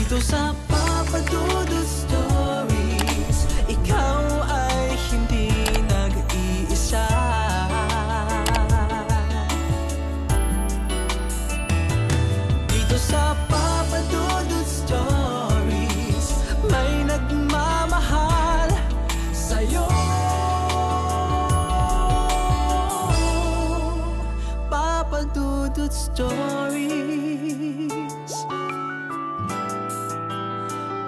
Dito sa Papa Dudut Stories, ikaw ay hindi nag-iisa. Dito sa Papa Dudut Stories, may nagmamahal sa'yo. Papa Dudut Stories.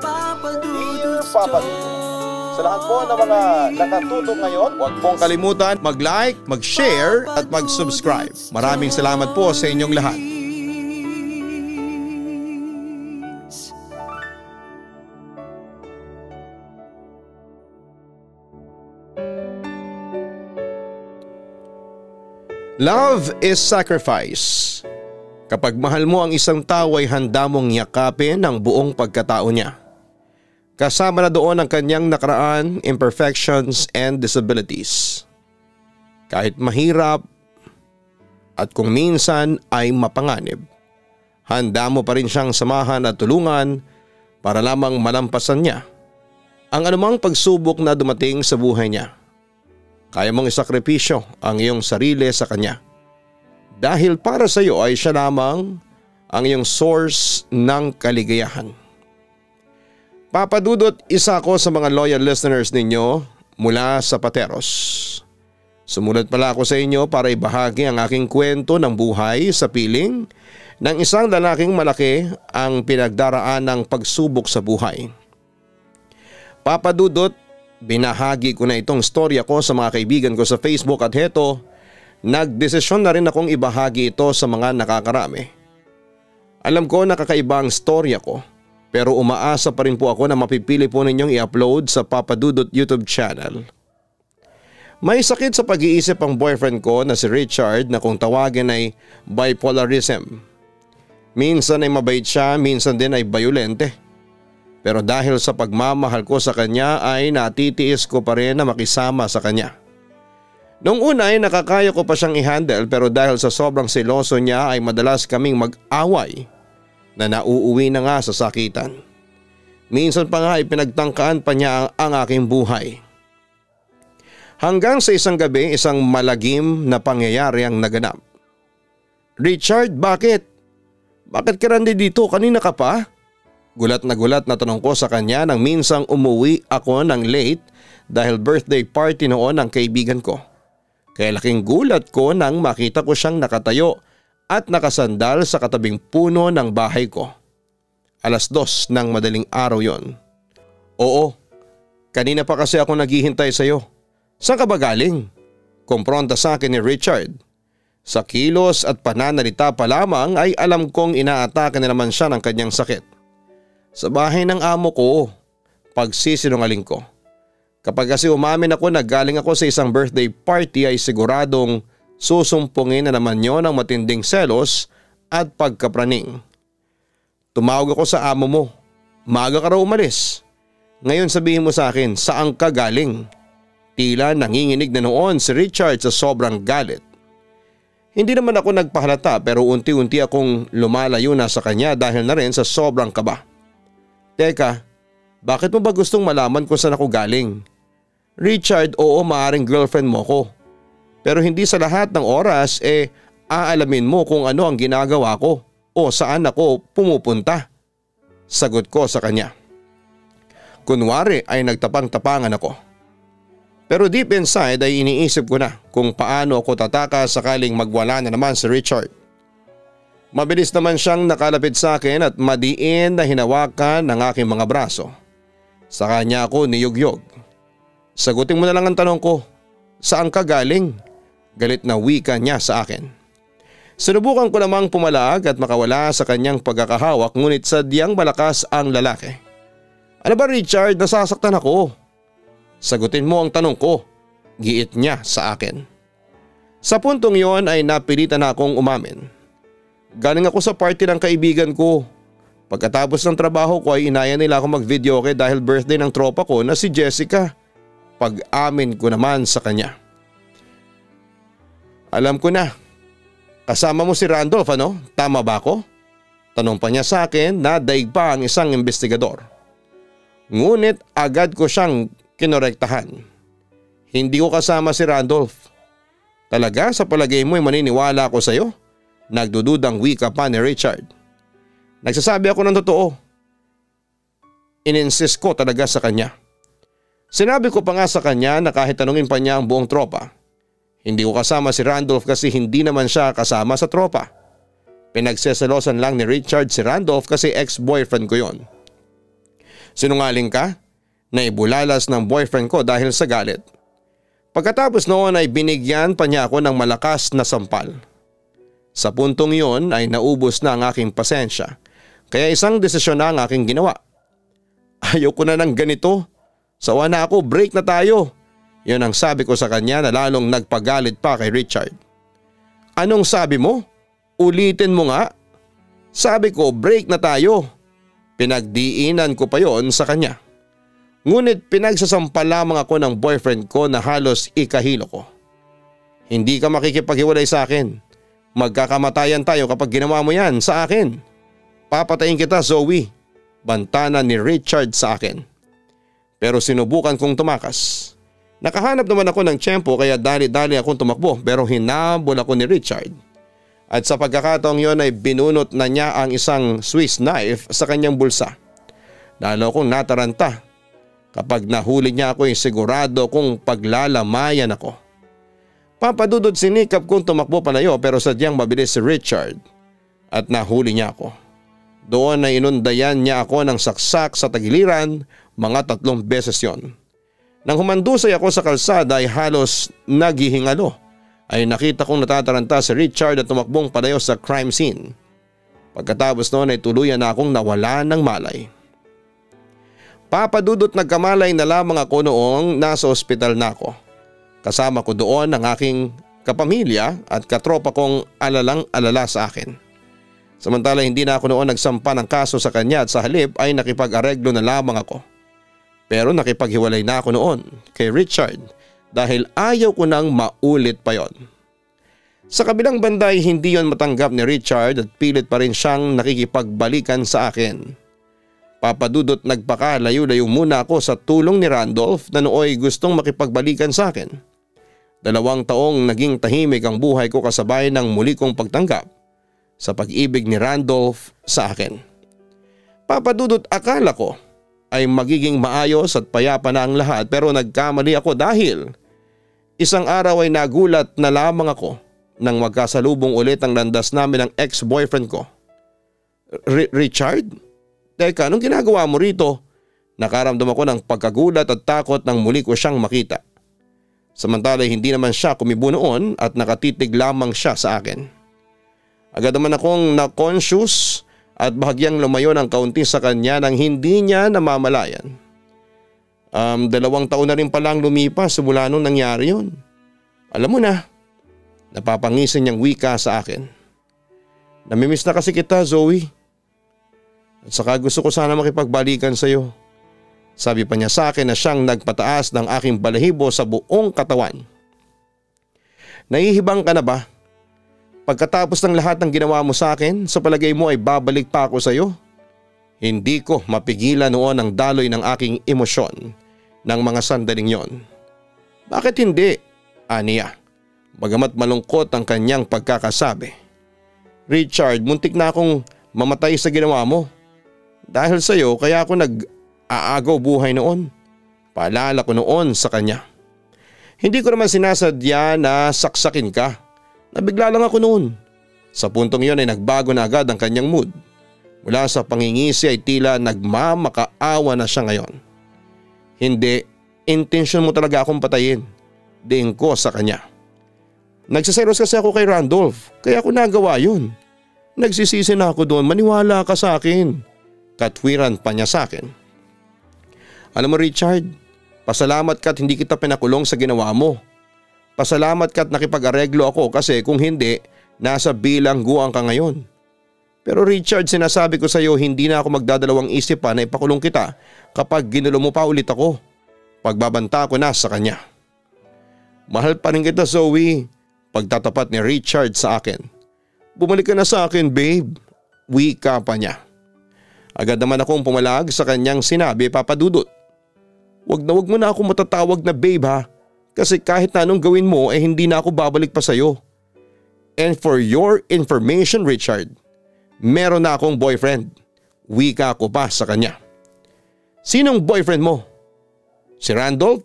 Papa Dudut Stories. Sa lahat po ng mga nakatutok ngayon, huwag pong kalimutan mag-like, mag-share at mag-subscribe. Maraming salamat po sa inyong lahat. Love is sacrifice. Kapag mahal mo ang isang tao ay handa mong yakapin ang buong pagkatao niya. Kasama na doon ang kanyang nakaraan, imperfections and disabilities. Kahit mahirap at kung minsan ay mapanganib, handa mo pa rin siyang samahan at tulungan para lamang malampasan niya ang anumang pagsubok na dumating sa buhay niya. Kaya mong isakripisyo ang iyong sarili sa kanya. Dahil para sa iyo ay siya lamang ang iyong source ng kaligayahan. Papa Dudut, isa ako sa mga loyal listeners ninyo mula sa Pateros. Sumulat pala ako sa inyo para ibahagi ang aking kwento ng buhay sa piling ng isang lalaking malaki ang pinagdaraan ng pagsubok sa buhay. Papa Dudut, binahagi ko na itong storya ko sa mga kaibigan ko sa Facebook at heto, nagdesisyon na rin akong ibahagi ito sa mga nakakarami. Alam ko na kakaiba ang storya ko, pero umaasa pa rin po ako na mapipili po ninyong i-upload sa Papa Dudut YouTube channel. May sakit sa pag-iisip ang boyfriend ko na si Richard na kung tawagin ay bipolarism. Minsan ay mabait siya, minsan din ay bayolente. Pero dahil sa pagmamahal ko sa kanya ay natitiis ko pa rin na makisama sa kanya. Noong una ay nakakaya ko pa siyang i-handle pero dahil sa sobrang seloso niya ay madalas kaming mag-away na nauuwi na nga sa sakitan. Minsan pa nga ay pinagtangkaan pa niya ang aking buhay. Hanggang sa isang gabi, isang malagim na pangyayari ang naganap. Richard, bakit? Bakit ka dito? Kanina ka pa? Gulat na tanong ko sa kanya nang minsang umuwi ako ng late dahil birthday party noon ng kaibigan ko. Kaya laking gulat ko nang makita ko siyang nakatayo at nakasandal sa katabing puno ng bahay ko. 2:00 ng madaling araw yon. Oo, kanina pa kasi ako naghihintay sa iyo. Saan ka ba galing? Kumpronta sa akin ni Richard. Sa kilos at pananalita pa lamang ay alam kong inaatake na naman siya ng kanyang sakit. Sa bahay ng amo ko, pagsisinungaling ko. Kapag kasi umamin ako na galing ako sa isang birthday party ay siguradong susumpungin na naman yon ng matinding selos at pagkapraning. Tumawag ako sa amo mo. Maaga ka raw umalis. Ngayon sabihin mo sa akin, saan ka galing? Tila nanginginig na noon si Richard sa sobrang galit. Hindi naman ako nagpahalata pero unti-unti akong lumalayo na sa kanya dahil na rin sa sobrang kaba. Teka, bakit mo ba gustong malaman kung saan ako galing? Richard, oo, maaaring girlfriend mo ko. Pero hindi sa lahat ng oras aalamin mo kung ano ang ginagawa ko o saan ako pumupunta. Sagot ko sa kanya. Kunwari ay nagtapang-tapangan ako. Pero deep inside ay iniisip ko na kung paano ako tataka sakaling magwala na naman si Richard. Mabilis naman siyang nakalapit sa akin at madiin na hinawakan ng aking mga braso. Sa kanya ako niyugyog. Sagutin mo na lang ang tanong ko, saan ka galing? Galit na wika niya sa akin. Sinubukan ko namang pumalag at makawala sa kanyang pagkakahawak ngunit sadyang malakas ang lalaki. Ano ba Richard, nasasaktan ako? Sagutin mo ang tanong ko, giit niya sa akin. Sa puntong yon ay napilitan na akong umamin. Galing ako sa party ng kaibigan ko. Pagkatapos ng trabaho ko ay inaya nila ako mag-videoke dahil birthday ng tropa ko na si Jessica. Pag-amin ko naman sa kanya. Alam ko na. Kasama mo si Randolph, ano? Tama ba ako? Tanong pa niya sa akin na daig pa ang isang investigador. Ngunit agad ko siyang kinorektahan. Hindi ko kasama si Randolph. Talaga sa palagay mo ay maniniwala ako sa iyo? Nagdududang wika pa ni Richard. Nagsasabi ako ng totoo. Ininsist ko talaga sa kanya. Sinabi ko pa nga sa kanya na kahit tanungin pa niya ang buong tropa, hindi ko kasama si Randolph kasi hindi naman siya kasama sa tropa. Pinagseselosan lang ni Richard si Randolph kasi ex-boyfriend ko yon. Sinungaling ka? Naibulalas ng boyfriend ko dahil sa galit. Pagkatapos noon ay binigyan pa niya ako ng malakas na sampal. Sa puntong yon ay naubos na ang aking pasensya, kaya isang desisyon na ang aking ginawa. Ayoko na ng ganito. Sawa na ako, break na tayo. Yun ang sabi ko sa kanya na lalong nagpagalit pa kay Richard. Anong sabi mo? Ulitin mo nga. Sabi ko, break na tayo. Pinagdiinan ko pa yon sa kanya. Ngunit pinagsasampa lamang ako ng boyfriend ko na halos ikahilo ko. Hindi ka makikipaghiwalay sa akin. Magkakamatayan tayo kapag ginawa mo yan sa akin. Papatayin kita, Zoe. Bantana ni Richard sa akin. Pero sinubukan kong tumakas. Nakahanap naman ako ng tiyempo kaya dali-dali akong tumakbo pero hinabol ako ni Richard. At sa pagkakataong yon ay binunot na niya ang isang Swiss knife sa kanyang bulsa. Lalo akong nataranta. Kapag nahuli niya ako ay sigurado kong paglalamayan ako. Papadudod sinikap kong tumakbo palayo pero sadyang mabilis si Richard at nahuli niya ako. Doon ay inundayan niya ako ng saksak sa tagiliran, mga 3 beses yon. Nang humandusay ako sa kalsada ay halos naghihingalo ay nakita kong natataranta si Richard at tumakbong palayo sa crime scene. Pagkatapos noon ay tuluyan na akong nawala ng malay. Papadudot nagkamalay na lamang ako noong nasa ospital na ako. Kasama ko doon ang aking kapamilya at katropa kong alalang-alala sa akin. Samantala hindi na ako noon nagsampa ng kaso sa kanya at sa halip ay nakipag-areglo na lamang ako. Pero nakipaghiwalay na ako noon kay Richard dahil ayaw ko nang maulit pa yon. Sa kabilang banda ay hindi yon matanggap ni Richard at pilit pa rin siyang nakikipagbalikan sa akin. Papadudot nagpakalayo-layo muna ako sa tulong ni Randolph na nooy gustong makipagbalikan sa akin. 2 taong naging tahimik ang buhay ko kasabay ng muli kong pagtanggap sa pag-ibig ni Randolph sa akin. Papadudot akala ko ay magiging maayos at payapa na ang lahat pero nagkamali ako dahil isang araw ay nagulat na lamang ako nang magkasalubong ulit ang landas namin ng ex-boyfriend ko. Richard? Teka, anong ginagawa mo rito? Nakaramdam ako ng pagkagulat at takot nang muli ko siyang makita. Samantala hindi naman siya kumibo noon at nakatitig lamang siya sa akin. Agad naman akong na-conscious at bahagyang lumayo ng kaunti sa kanya nang hindi niya namamalayan. 2 taon na rin palang lumipas mula nung nangyari yun. Alam mo na, napapangisin niyang wika sa akin. Namimiss na kasi kita, Zoe. At saka gusto ko sana makipagbalikan sa iyo. Sabi pa niya sa akin na siyang nagpataas ng aking balahibo sa buong katawan. Nahihibang ka na ba? Pagkatapos ng lahat ng ginawa mo sa akin, sa palagay mo ay babalik pa ako sa iyo? Hindi ko mapigilan noon ang daloy ng aking emosyon ng mga sandaling yon. Bakit hindi? Aniya, bagamat malungkot ang kanyang pagkakasabi. Richard, muntik na akong mamatay sa ginawa mo. Dahil sa iyo kaya ako nag-aagaw buhay noon. Paalala ko noon sa kanya. Hindi ko naman sinasadya na saksakin ka. Nabigla lang ako noon. Sa puntong iyon ay nagbago na agad ang kanyang mood. Mula sa pangingisi ay tila nagmamakaawa na siya ngayon. Hindi, intensyon mo talaga akong patayin. Diin ko sa kanya. Nagsiselos kasi ako kay Randolph, kaya ako nagawa yun. Nagsisisi na ako doon, maniwala ka sa akin. Katwiran pa niya sa akin. Alam mo Richard, pasalamat ka at hindi kita pinakulong sa ginawa mo. Pasalamat ka at nakipag-areglo ako kasi kung hindi, nasa bilangguan ka ngayon. Pero Richard, sinasabi ko sa iyo hindi na ako magdadalawang isip pa na ipakulong kita kapag ginulo mo pa ulit ako. Pagbabanta ko na sa kanya. Mahal pa rin kita Zoe, pagtatapat ni Richard sa akin. Bumalik ka na sa akin babe. Wika pa niya. Agad naman akong pumalag sa kanyang sinabi, Papa Dudut. Wag mo na ako matatawag na babe ha. Kasi kahit na anong gawin mo hindi na ako babalik pa sa'yo. And for your information Richard, meron na akong boyfriend. Wika ko pa sa kanya. Sinong boyfriend mo? Si Randolph?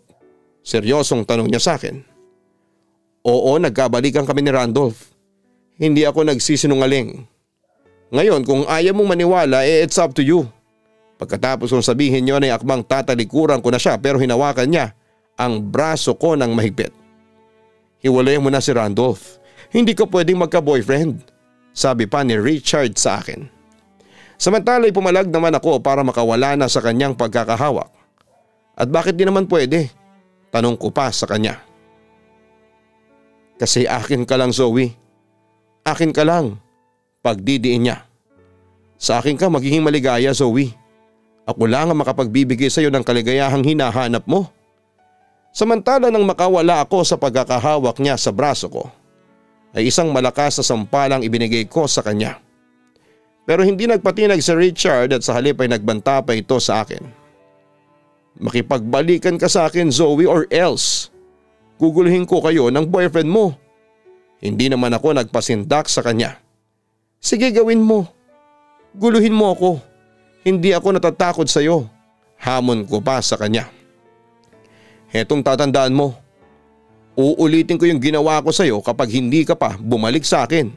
Seryosong tanong niya sa akin. Oo, nagkabalikan kami ni Randolph. Hindi ako nagsisinungaling. Ngayon kung ayaw mong maniwala it's up to you. Pagkatapos kong sabihin niyo ay akmang tatalikuran ko na siya pero hinawakan niya ang braso ko ng mahigpit. Hiwalayan mo na si Randolph. Hindi ka pwedeng magka-boyfriend. Sabi pa ni Richard sa akin. Samantala'y pumalag naman ako para makawala na sa kanyang pagkakahawak. At bakit di naman pwede? Tanong ko pa sa kanya. Kasi akin ka lang Zoe. Akin ka lang. Pagdidiin niya. Sa akin ka magiging maligaya Zoe. Ako lang ang makapagbibigay sa iyo ng kaligayahang hinahanap mo. Samantala nang makawala ako sa pagkakahawak niya sa braso ko, ay isang malakas na sampalang ibinigay ko sa kanya. Pero hindi nagpatinag si Richard at sa halip ay nagbanta pa ito sa akin. Makipagbalikan ka sa akin Zoe or else guguluhin ko kayo ng boyfriend mo. Hindi naman ako nagpasindak sa kanya. Sige gawin mo. Guluhin mo ako. Hindi ako natatakot sa iyo. Hamon ko pa sa kanya. Hetong tatandaan mo. Uulitin ko yung ginawa ko sa iyo kapag hindi ka pa bumalik sa akin.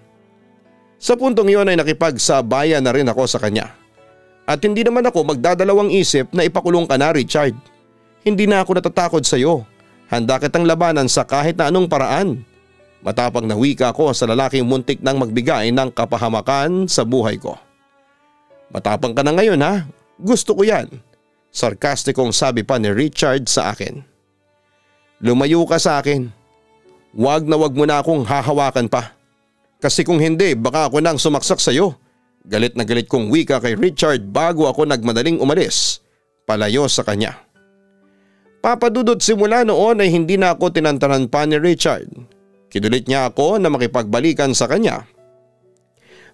Sa puntong iyon ay nakipagsabayan na rin ako sa kanya. At hindi naman ako magdadalawang isip na ipakulong ka na Richard. Hindi na ako natatakot sa iyo. Handa kitang labanan sa kahit na anong paraan. Matapang na wika ko sa lalaking muntik nang magbigay ng kapahamakan sa buhay ko. Matapang ka na ngayon ha? Gusto ko yan. Sarkastikong sabi pa ni Richard sa akin. Lumayo ka sa akin. Wag mo na akong hahawakan pa. Kasi kung hindi baka ako nang sumaksak sa iyo. Galit na galit kong wika kay Richard bago ako nagmadaling umalis. Palayo sa kanya. Papa Dudut, simula noon ay hindi na ako tinantanan pa ni Richard. Kinulit niya ako na makipagbalikan sa kanya.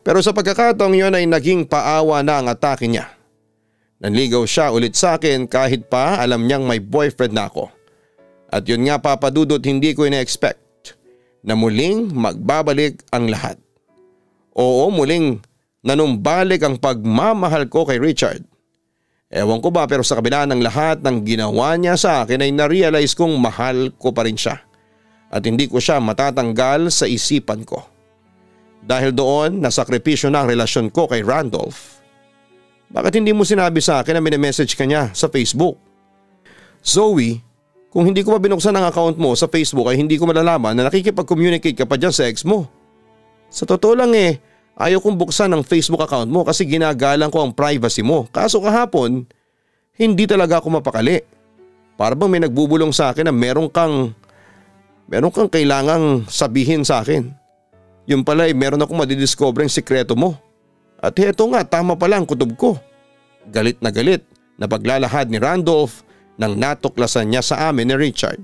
Pero sa pagkakataong yun ay naging paawa na ang atake niya. Nanligaw siya ulit sa akin kahit pa alam niyang may boyfriend na ako. At yun nga Papa Dudut, hindi ko ina-expect na muling magbabalik ang lahat. Oo, muling nanumbalik ang pagmamahal ko kay Richard. Ewan ko ba pero sa kabila ng lahat ng ginawa niya sa akin ay na-realize kong mahal ko pa rin siya. At hindi ko siya matatanggal sa isipan ko. Dahil doon nasakripisyo na ang relasyon ko kay Randolph. Bakit hindi mo sinabi sa akin na minemessage ka niya sa Facebook? Zoe, kung hindi ko pa binuksan ang account mo sa Facebook ay hindi ko malalaman na nakikipag-communicate ka pa dyan sa ex mo. Sa totoo lang ayaw kong buksan ang Facebook account mo kasi ginagalang ko ang privacy mo. Kaso kahapon, hindi talaga ako mapakali. Para bang may nagbubulong sa akin na meron kang kailangang sabihin sa akin. Yung pala meron akong madidiscovereng sikreto mo. At heto nga, tama pala ang kutob ko. Galit na paglalahad ni Randolph nang natuklasan niya sa amin ni Richard.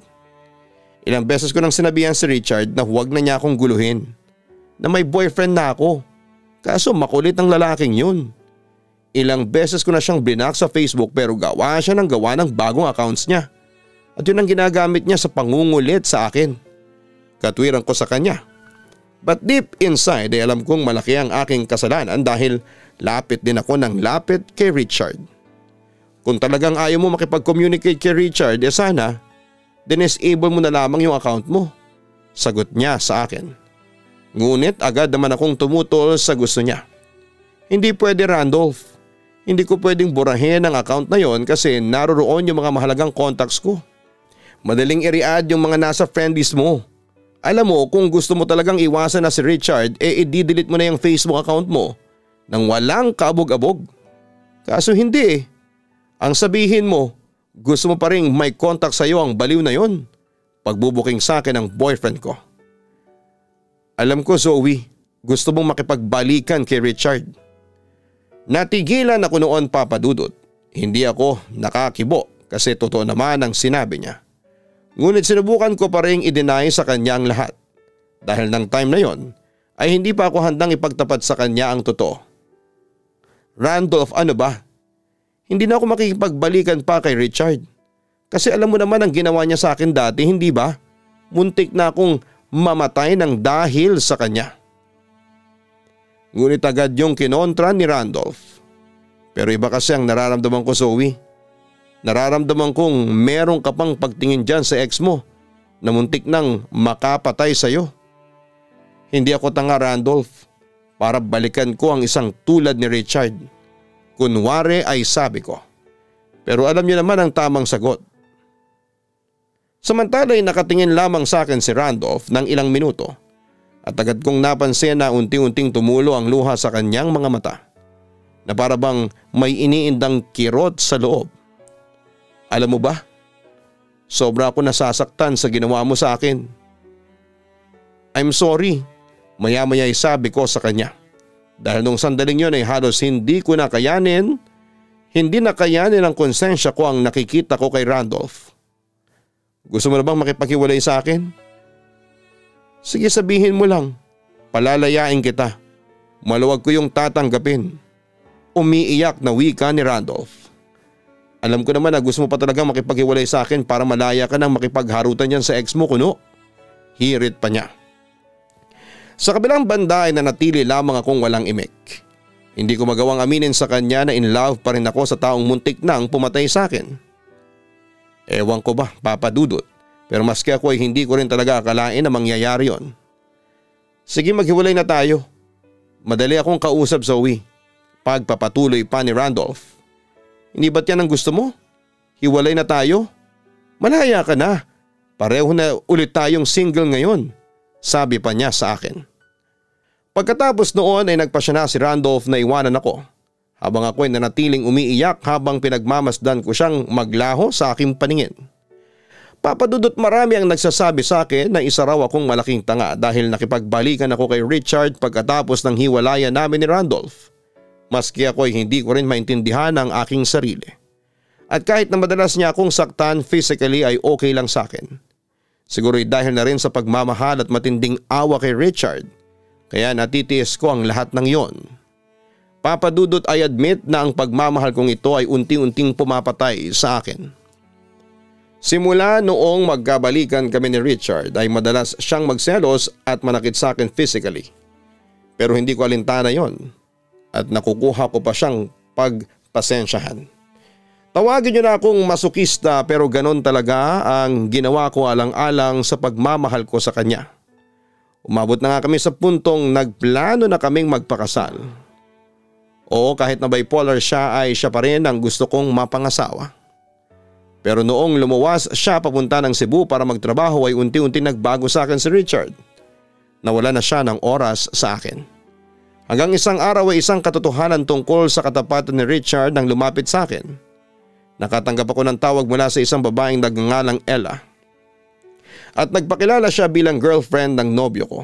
Ilang beses ko nang sinabihan si Richard na huwag na niya akong guluhin. Na may boyfriend na ako. Kaso makulit ang lalaking yun. Ilang beses ko na siyang blinak sa Facebook pero gawa siya ng bagong accounts niya. At yun ang ginagamit niya sa pangungulit sa akin. Katwiran ko sa kanya. But deep inside ay alam kong malaki ang aking kasalanan dahil lapit din ako ng lapit kay Richard. Kung talagang ayaw mo makipag-communicate kay Richard sana disable mo na lamang yung account mo. Sagot niya sa akin. Ngunit agad naman akong tumutol sa gusto niya. Hindi pwede Randolph. Hindi ko pwedeng burahin ang account na yon kasi naroroon yung mga mahalagang contacts ko. Madaling i-re-add yung mga nasa friend list mo. Alam mo kung gusto mo talagang iwasan na si Richard i-delete mo na yung Facebook account mo nang walang kabog-abog. Kaso hindi Ang sabihin mo, gusto mo pa rin may contact sa iyo ang baliw na yon. Pagbubuking sa akin ng boyfriend ko. Alam ko Zoe, gusto mong makipagbalikan kay Richard. Natigilan ako noon Papa Dudut. Hindi ako nakakibo kasi totoo naman ang sinabi niya. Ngunit sinubukan ko pa rin i-deny sa kanya ang lahat. Dahil ng time na yon ay hindi pa ako handang ipagtapat sa kanya ang totoo. Randolph, ano ba? Hindi na ako makikipagbalikan pa kay Richard. Kasi alam mo naman ang ginawa niya sa akin dati, hindi ba? Muntik na akong mamatay ng dahil sa kanya. Ngunit agad yung kinontra ni Randolph. Pero iba kasi ang nararamdaman ko, Zoe. Nararamdaman kong meron ka pang pagtingin dyan sa ex mo na muntik nang makapatay sa'yo. Hindi ako tanga, Randolph, para balikan ko ang isang tulad ni Richard. Kunwari ay sabi ko. Pero alam niyo naman ang tamang sagot. Samantala ay nakatingin lamang sa akin si Randolph ng ilang minuto at agad kong napansin na unti-unting tumulo ang luha sa kanyang mga mata na para bang may iniindang kirot sa loob. Alam mo ba? Sobra ako nasasaktan sa ginawa mo sa akin. I'm sorry, maya-maya ay sabi ko sa kanya. Dahil nung sandaling yun ay halos hindi nakayanin ang konsensya ko ang nakikita ko kay Randolph. Gusto mo na bang makipaghiwalay sa akin? Sige, sabihin mo lang. Palalayain kita. Maluwag ko yung tatanggapin. Umiiyak na wika ni Randolph. Alam ko naman na gusto mo pa talaga makipaghiwalay sa akin para malaya ka nang makipagharutan yan sa ex mo, kuno. Hirit pa niya. Sa kabilang banda ay nanatili lamang akong walang imik. Hindi ko magawang aminin sa kanya na in love pa rin ako sa taong muntik nang pumatay sa akin. Ewan ko ba, Papa Dudut, pero maski ako ay hindi ko rin talaga akalain na mangyayari yon. Sige, maghiwalay na tayo. Madali akong kausap, Zoe. Pagpapatuloy pa ni Randolph. Hindi ba't yan ang gusto mo? Hiwalay na tayo? Malaya ka na. Pareho na ulit tayong single ngayon, sabi pa niya sa akin. Pagkatapos noon ay nagpasya na si Randolph na iwanan ako. Habang ako ay nanatiling umiiyak habang pinagmamasdan ko siyang maglaho sa aking paningin. Papadudot, marami ang nagsasabi sa akin na isa raw akong malaking tanga dahil nakipagbalikan ako kay Richard pagkatapos ng hiwalayan namin ni Randolph. Maski ako ay hindi ko rin maintindihan ang aking sarili. At kahit na madalas niya akong saktan physically ay okay lang sa akin. Siguro dahil na rin sa pagmamahal at matinding awa kay Richard, kaya natitiis ko ang lahat ng yon. Papadudot, I admit na ang pagmamahal kong ito ay unti-unting pumapatay sa akin. Simula noong magkabalikan kami ni Richard ay madalas siyang magselos at manakit sa akin physically. Pero hindi ko alintana yon at nakukuha ko pa siyang pagpasensyahan. Tawagin niyo na akong masokista pero ganon talaga ang ginawa ko alang-alang sa pagmamahal ko sa kanya. Umabot na nga kami sa puntong nagplano na kaming magpakasal. Oo, kahit na bipolar siya ay siya pa rin ang gusto kong mapangasawa. Pero noong lumuwas siya papunta ng Cebu para magtrabaho ay unti-unti nagbago sa akin si Richard. Nawala na siya ng oras sa akin. Hanggang isang araw ay isang katotohanan tungkol sa katapatan ni Richard nang lumapit sa akin. Nakatanggap ako ng tawag mula sa isang babaeng nagngangalang Ella. At nagpakilala siya bilang girlfriend ng nobyo ko.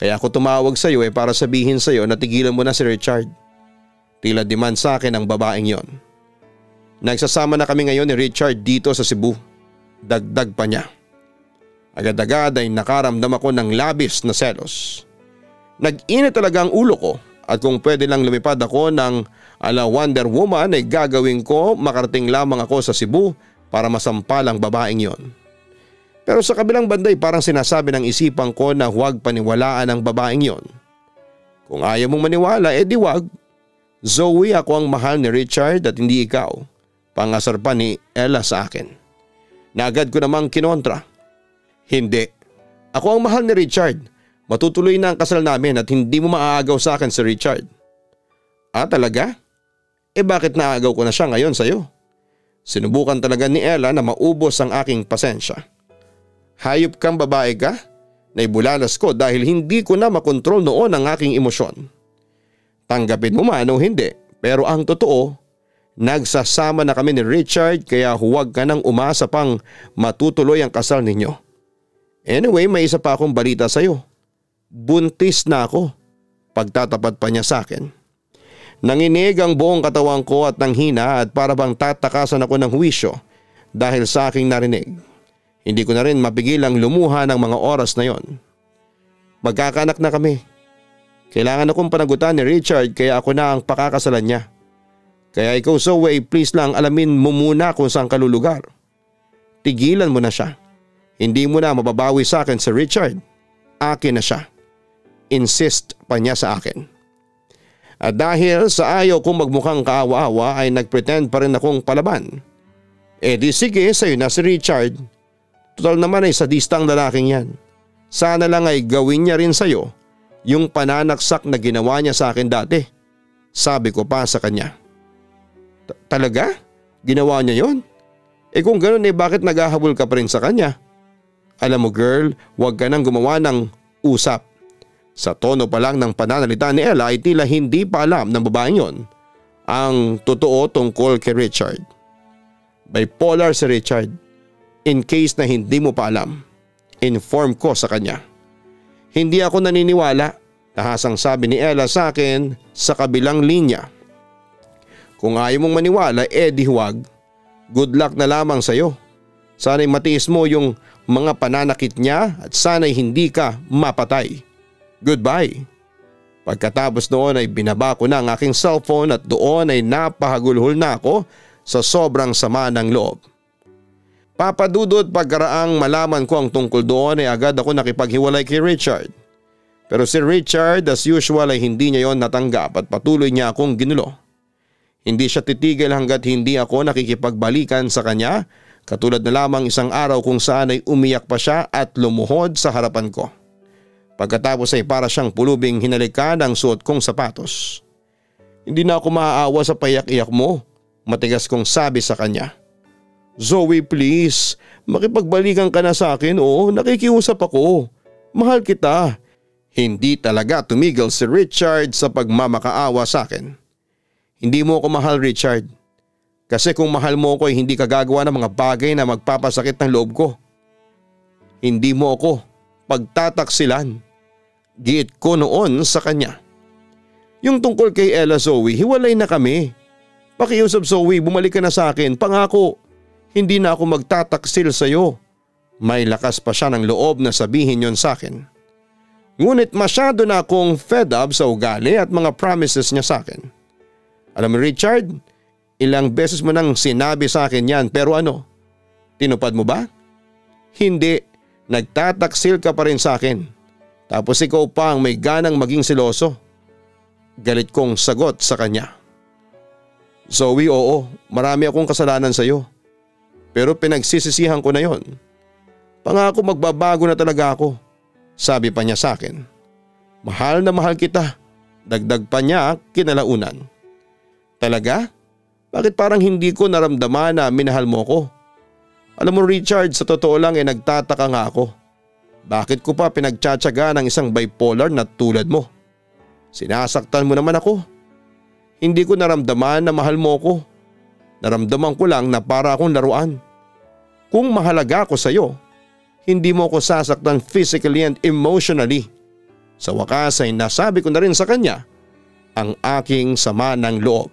Kaya ako tumawag sa iyo para sabihin sa iyo na tigilan mo na si Richard. Tila demand sa akin ang babaeng yon. Nagsasama na kami ngayon ni Richard dito sa Cebu. Dagdag pa niya. Agad-agad ay nakaramdam ako ng labis na selos. Nag-init talaga ang ulo ko at kung pwede lang lumipad ako ng ala Wonder Woman ay gagawin ko, makarating lamang ako sa Cebu para masampal ang babaeng yon. Pero sa kabilang banda ay parang sinasabi ng isipan ko na huwag paniwalaan ang babaeng yon. Kung ayaw mong maniwala, di wag. Zoe, ako ang mahal ni Richard at hindi ikaw. Pangasar pa ni Ella sa akin. Naagad ko namang kinontra. Hindi. Ako ang mahal ni Richard. Matutuloy na ang kasal namin at hindi mo maaagaw sa akin si Richard. Ah, talaga? Bakit naagaw ko na siya ngayon sa'yo? Sinubukan talaga ni Ella na maubos ang aking pasensya. Hayop kang babae ka? Naibulalas ko dahil hindi ko na makontrol noon ang aking emosyon. Tanggapin mo man o hindi, pero ang totoo, nagsasama na kami ni Richard kaya huwag ka nang umasa pang matutuloy ang kasal ninyo. Anyway, may isa pa akong balita sa'yo. Buntis na ako. Pagtatapat pa niya sa akin. Nanginig ang buong katawan ko at nanghina at para bang tatakasan ako ng huwisyo dahil sa aking narinig. Hindi ko na rin mapigil ang lumuha ng mga oras na yon. Magkakaanak na kami. Kailangan akong panagutan ni Richard kaya ako na ang pakakasalan niya. Kaya ikaw Zoe, please lang alamin mo muna kung saan ka lulugar. Tigilan mo na siya. Hindi mo na mababawi sa akin si Richard. Akin na siya. Insist pa niya sa akin. At dahil sa ayaw kong magmukhang kaawa-awa ay nagpretend pa rin akong palaban. Eh di sige, sa'yo na si Richard. Total naman ay sadistang lalaking yan. Sana lang ay gawin niya rin sa'yo yung pananaksak na ginawa niya sa akin dati. Sabi ko pa sa kanya. Talaga? Ginawa niya yon? Eh kung ganoon bakit naghahabol ka pa rin sa kanya? Alam mo girl, huwag ka nang gumawa ng usap. Sa tono pa lang ng pananalita ni Ella ay tila hindi pa alam ng babaeng yon ang totoo tungkol kay Richard. Bipolar si Richard. In case na hindi mo pa alam, inform ko sa kanya. Hindi ako naniniwala, tahasang sabi ni Ella sa akin sa kabilang linya. Kung ayaw mong maniwala, di huwag. Good luck na lamang sa'yo. Sana'y matiis mo yung mga pananakit niya at sana'y hindi ka mapatay. Goodbye. Pagkatapos noon ay binaba ko na ang aking cellphone at doon ay napahagulhol na ako sa sobrang sama ng loob. Papadudot pagkaraang malaman ko ang tungkol doon ay agad ako nakipaghiwalay kay Richard. Pero si Richard as usual ay hindi niya yon natanggap at patuloy niya akong ginulo. Hindi siya titigil hanggat hindi ako nakikipagbalikan sa kanya, katulad na lamang isang araw kung saan ay umiyak pa siya at lumuhod sa harapan ko. Pagkatapos ay para siyang pulubing hinalikan ang suot kong sapatos. Hindi na ako maaawa sa payak-iyak mo, matigas kong sabi sa kanya. Zoe please, makipagbalikan ka na sa akin nakikiusap ako. Mahal kita. Hindi talaga tumigil si Richard sa pagmamakaawa sa akin. Hindi mo ako mahal Richard. Kasi kung mahal mo ako ay hindi ka gagawa ng mga bagay na magpapasakit ng loob ko. Hindi mo ako pagtataksilan. Giit ko noon sa kanya. Yung tungkol kay Ella Zoe, hiwalay na kami. Pakiusap Zoe, bumalik ka na sa akin, pangako. Hindi na ako magtataksil sa'yo. May lakas pa siya ng loob na sabihin yon sa akin. Ngunit masyado na akong fed up sa ugali at mga promises niya sa akin. Alam mo Richard, ilang beses mo nang sinabi sa akin yan pero tinupad mo ba? Hindi, nagtataksil ka pa rin sa akin. Tapos ikaw pa ang may ganang maging seloso. Galit kong sagot sa kanya. Zoe, oo, marami akong kasalanan sa iyo. Pero pinagsisisihan ko na yon. Pangako magbabago na talaga ako. Sabi pa niya sa akin. Mahal na mahal kita. Dagdag pa niya kinalaunan. Talaga? Bakit parang hindi ko naramdaman na minahal mo ko? Alam mo Richard, sa totoo lang nagtataka nga ako. Bakit ko pa pinagtsatsaga ng isang bipolar na tulad mo? Sinasaktan mo naman ako. Hindi ko naramdaman na mahal mo ko. Naramdaman ko lang na para akong laruan. Kung mahalaga ako sa iyo, hindi mo ako sasaktan physically and emotionally. Sa wakas ay nasabi ko na rin sa kanya ang aking sama ng loob.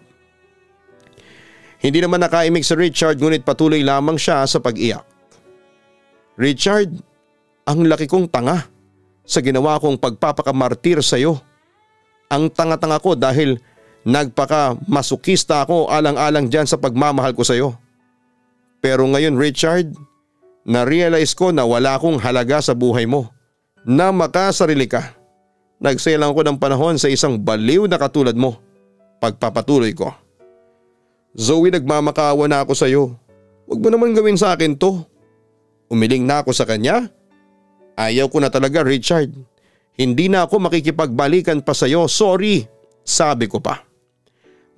Hindi naman nakaimik si Richard ngunit patuloy lamang siya sa pag-iyak. Richard, ang laki kong tanga sa ginawa kong pagpapakamartir sa iyo. Ang tanga-tanga ko dahil nagpaka-masukista ako alang-alang dyan sa pagmamahal ko sa iyo. Pero ngayon Richard, na-realize ko na wala akong halaga sa buhay mo. Na makasarili ka. Nagselang ko ng panahon sa isang baliw na katulad mo. Pagpapatuloy ko. Zoe, nagmamakaawa na ako sa iyo. Huwag mo naman gawin sa akin to. Umiling na ako sa kanya. Ayaw ko na talaga Richard. Hindi na ako makikipagbalikan pa sa iyo. Sorry, sabi ko pa.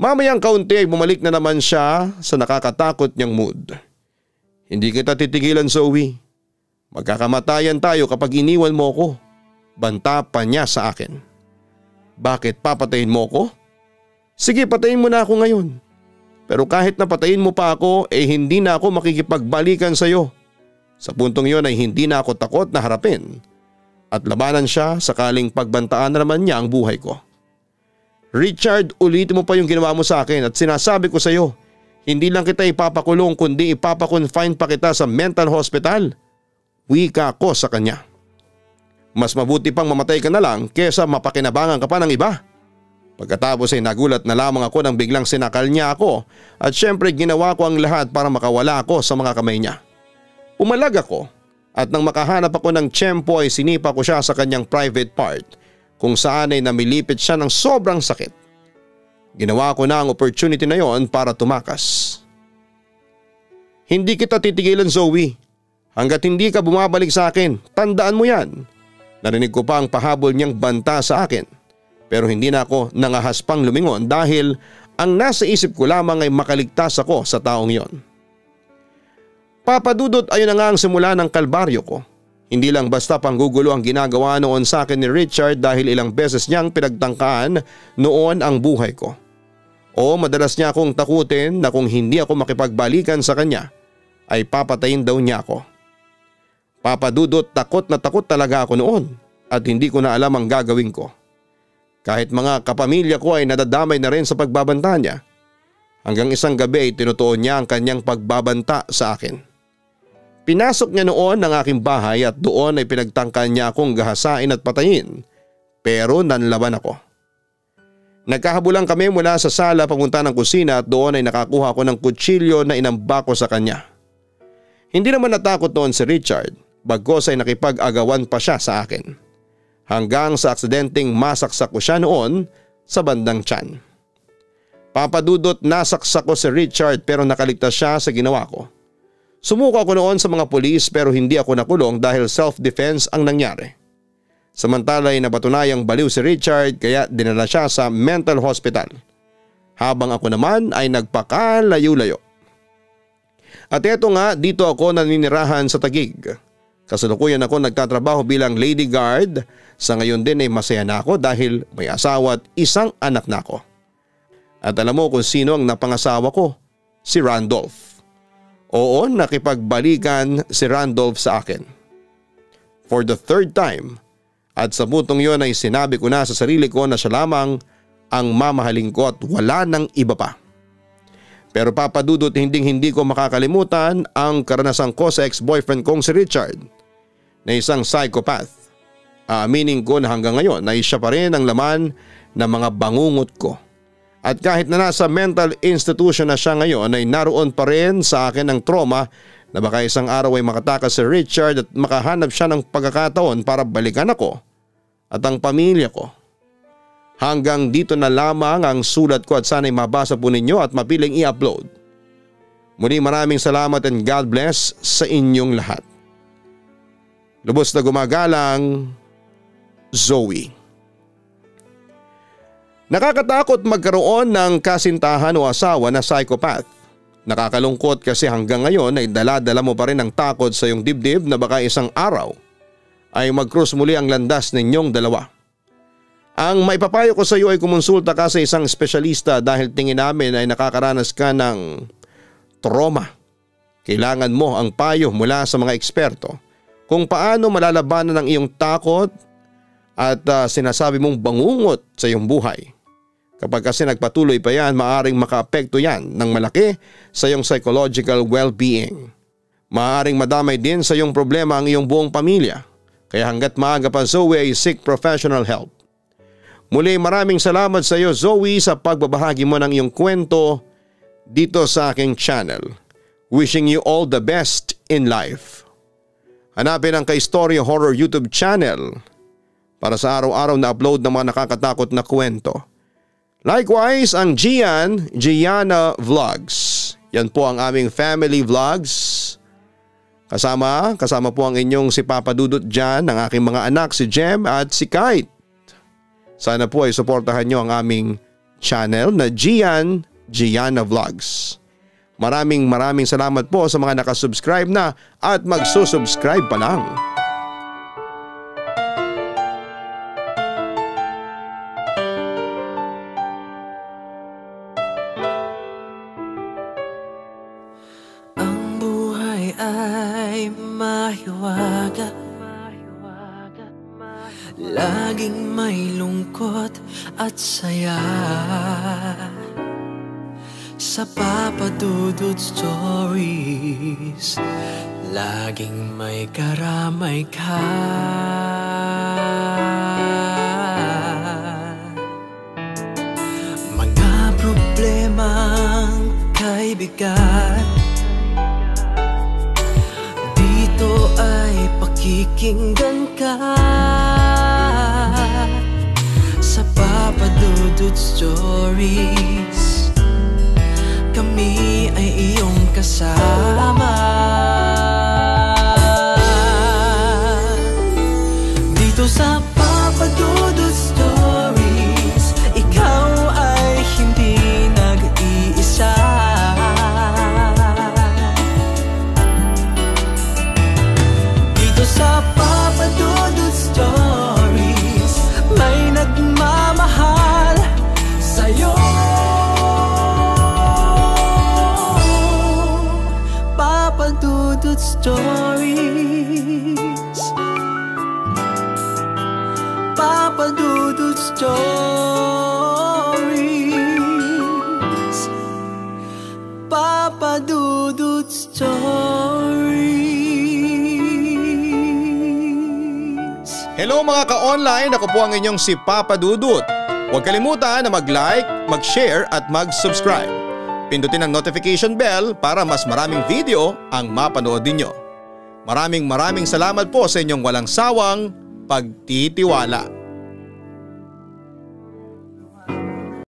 Mamayang kaunti ay bumalik na naman siya sa nakakatakot niyang mood. Hindi kita titigilan Zoe. Magkakamatayan tayo kapag iniwan mo ko. Banta pa niya sa akin. Bakit papatayin mo ko? Sige, patayin mo na ako ngayon. Pero kahit napatayin mo pa ako hindi na ako makikipagbalikan sa iyo. Sa puntong yon ay hindi na ako takot na harapin at labanan siya sakaling pagbantaan na naman niya ang buhay ko. Richard, ulitin mo pa yung ginawa mo sa akin at sinasabi ko sa iyo, hindi lang kita ipapakulong kundi ipapakonfine pa kita sa mental hospital. Wika ko sa kanya. Mas mabuti pang mamatay ka na lang kesa mapakinabangan ka pa ng iba. Pagkatapos ay nagulat na lamang ako nang biglang sinakal niya ako at syempre ginawa ko ang lahat para makawala ako sa mga kamay niya. Umalag ako at nang makahanap ako ng tiyempo ay sinipa ko siya sa kanyang private part kung saan ay namilipit siya ng sobrang sakit. Ginawa ko na ang opportunity na yon para tumakas. Hindi kita titigilan, Zoe. Hanggat hindi ka bumabalik sa akin, tandaan mo yan. Narinig ko pa ang pahabol niyang banta sa akin. Pero hindi na ako nangahas pang lumingon dahil ang nasa isip ko lamang ay makaligtas ako sa taong yon. Papa Dudut, ayun na nga ang simula ng kalbaryo ko. Hindi lang basta panggugulo ang ginagawa noon sa akin ni Richard dahil ilang beses niyang pinagtangkaan noon ang buhay ko. O madalas niya akong takutin na kung hindi ako makipagbalikan sa kanya ay papatayin daw niya ako. Papa Dudut, takot na takot talaga ako noon at hindi ko na alam ang gagawin ko. Kahit mga kapamilya ko ay nadadamay na rin sa pagbabanta niya. Hanggang isang gabi ay tinutuon niya ang kanyang pagbabanta sa akin. Pinasok niya noon ang aking bahay at doon ay pinagtangkan niya akong gahasain at patayin, pero nanlaban ako. Nagkahabulan kami mula sa sala papunta ng kusina at doon ay nakakuha ko ng kutsilyo na inamba ko sa kanya. Hindi naman natakot noon si Richard, bagkos ay nakipag-agawan pa siya sa akin. Hanggang sa aksidenteng masaksak ko siya noon sa bandang tiyan. Papa Dudut, nasaksak ko si Richard pero nakaligtas siya sa ginawa ko. Sumuko ako noon sa mga pulis pero hindi ako nakulong dahil self-defense ang nangyari. Samantala ay napatunayang baliw si Richard kaya dinala siya sa mental hospital. Habang ako naman ay nagpakalayo-layo. At eto nga, dito ako naninirahan sa Taguig. Kasalukuyan ako nagtatrabaho bilang lady guard. Sa ngayon din ay masaya na ako dahil may asawa at isang anak na ako. At alam mo kung sino ang napangasawa ko? Si Randolph. Oo, nakipagbalikan si Randolph sa akin. For the third time. At sa putong yon ay sinabi ko na sa sarili ko na siya lamang ang mamahalin ko at wala nang iba pa. Pero Papa Dudut, hindi ko makakalimutan ang karanasan ko sa ex-boyfriend kong si Richard na isang psychopath. Aaminin ko na hanggang ngayon ay siya pa rin ang laman ng mga bangungot ko. At kahit na nasa mental institution na siya ngayon ay naroon pa rin sa akin ang trauma na baka isang araw ay makatakas si Richard at makahanap siya ng pagkakataon para balikan ako at ang pamilya ko. Hanggang dito na lamang ang sulat ko at sana'y mabasa po ninyo at mapiling i-upload. Muli maraming salamat and God bless sa inyong lahat. Lubos na gumagalang, Zoe. Nakakatakot magkaroon ng kasintahan o asawa na psychopath. Nakakalungkot kasi hanggang ngayon ay dala-dala mo pa rin ang takot sa iyong dibdib na baka isang araw ay mag-cross muli ang landas ninyong dalawa. Ang maipapayo ko sa iyo ay kumonsulta ka sa isang espesyalista dahil tingin namin ay nakakaranas ka ng trauma. Kailangan mo ang payo mula sa mga eksperto kung paano malalabanan ang iyong takot at sinasabi mong bangungot sa iyong buhay. Kapag kasi nagpatuloy pa yan, maaaring makaapekto yan ng malaki sa iyong psychological well-being. Maaaring madamay din sa iyong problema ang iyong buong pamilya. Kaya hanggat maaga pa, Zoe, ay seek professional help. Muli maraming salamat sa iyo, Zoe, sa pagbabahagi mo ng iyong kwento dito sa aking channel. Wishing you all the best in life. Hanapin ang Kaistorya Horror YouTube channel para sa araw-araw na upload ng mga nakakatakot na kwento. Likewise, ang Gianna Vlogs. Yan po ang aming family vlogs. Kasama po ang inyong si Papa Dudut dyan, ang aking mga anak si Jem at si Kite. Sana po ay suportahan nyo ang aming channel na Gianna Vlogs. Maraming salamat po sa mga nakasubscribe na at magsusubscribe pa lang. Ang buhay ay mahiwaga, laging may lungkot at saya. Sa Papa Dudut Stories, laging may karamay ka. Mga problemang kay bigat, dito ay pakikinggan ka. Sa Papa Dudut Stories, kami ay iyong kasama. Dito sa Papa Dudut Stories, ikaw ay hindi nag-iisa. Dito sa Papa Dudut Stories, may nagmamahal sa'yo. Papa Dudut Stories, Papa Dudut Stories, Papa Dudut Stories. Hello mga ka-online, ako po ang inyong si Papa Dudut. Huwag kalimutan na mag-like, mag-share at mag-subscribe. Pindutin ang notification bell para mas maraming video ang mapanood ninyo. Maraming salamat po sa inyong walang sawang pagtitiwala.